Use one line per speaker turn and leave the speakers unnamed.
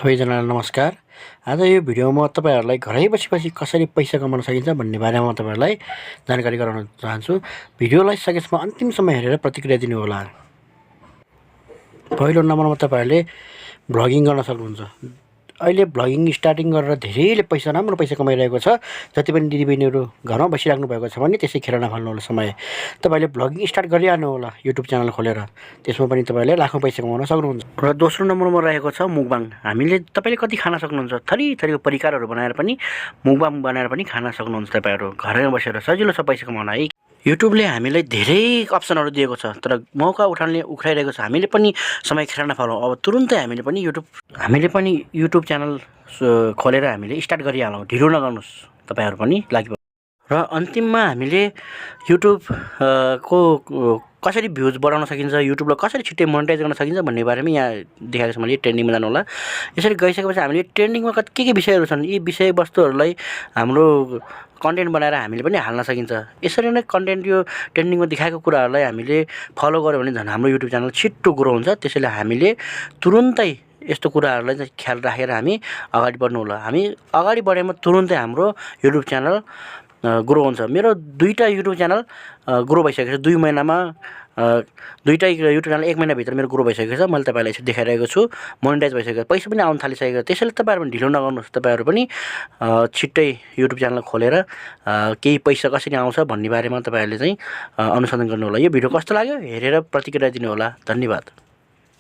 सबैजनालाई नमस्कार। आज यो भिडियोमा तपाईहरुलाई घरै बसी कसरी पैसा कमाउन सकिन्छ भन्ने बारेमा तपाईहरुलाई जानकारी गराउन चाहन्छु। भिडियोलाई सकेसम्म अन्तिमसम्म हेरेर प्रतिक्रिया दिनु होला। पहिलो नम्बरमा तपाईहरुले भ्लगिङ गर्न सक्नुहुन्छ। अहिले भ्लगिङ स्टार्टिङ गरेर धेरैले राम्रो पैसा कमाइरहेको छ। जति पनि दिदीबहिनीहरु घरमा बसिराख्नु भएको छ भने त्यसै खेर नफाल्नु होला समय। तपाईले भ्लगिङ स्टार्ट गरिहाल्नु होला युट्युब च्यानल खोलेर। त्यसमा पनि तपाईले लाखौं पैसा कमाउन सक्नुहुन्छ। र दोस्रो नम्बरमा रहेको छ मुकबाङ। हामीले तपाईले कति खान सक्नुहुन्छ, थरीथरीको परिकारहरु बनाएर पनि मुकबाङ बनाएर पनि खान सक्नुहुन्छ। तपाईहरु घरैमा बसेर सजिलो छ पैसा कमाउन है। युट्युबले हामीलाई धेरै अप्सनहरु दिएको छ, तर मौका उठाइरहेको छ। हामीले पनि समय खेर नफालौं। अब तुरुन्तै हामीले पनि युट्युब च्यानल खोलेर हामीले स्टार्ट गरिहालौं। ढिलो नगर्नुस् तपाईहरु पनि लागि। र अन्तिममा हामीले युट्युब को कसरी भ्युज बढाउन सकिन्छ, युट्युबलाई कसरी छिट्टै मोनेटाइज गर्न सकिन्छ भन्ने बारेमा यहाँ देखाएको छु मैले। ट्रेन्डिङमा जानु होला। यसरी गइसकेपछि हामीले ट्रेन्डिङमा के विषयहरु छन्, यी विषयवस्तुहरुलाई हाम्रो कन्टेन्ट बनाएर हामीले पनि हाल्न सकिन्छ। यसरी नै कन्टेन्ट यो ट्रेन्डिङमा देखाएको कुराहरुलाई हामीले फलो गर्यो भने झन् हाम्रो युट्युब च्यानल छिट्टो ग्रो हुन्छ। त्यसैले हामीले तुरुन्तै यस्तो कुराहरुलाई चाहिँ ख्याल राखेर हामी अगाडि बढ्नु होला। हामी अगाडि बढेमा तुरुन्तै हाम्रो युट्युब च्यानल ग्रो हुन्छ। मेरो दुईटा युट्युब च्यानल ग्रो भइसकेको छ। 2 महिनामा दुईटै युट्युब च्यानल 1 महिना भित्र मेरो ग्रो भइसकेको छ। मैले तपाईहरुलाई यसरी देखाइरहेको छु। मोनेटाइज भइसकेको छ, पैसा पनि आउन थालिसकेको छ। त्यसैले तपाईहरु पनि ढिलो नगर्नुस्। तपाईहरु पनि छिट्टै युट्युब च्यानल खोलेर केही पैसा कसरी आउँछ भन्ने बारेमा तपाईहरुले चाहिँ अनुसन्धान गर्नु होला। यो भिडियो कस्तो लाग्यो हेरेर प्रतिक्रिया दिनु होला। धन्यवाद।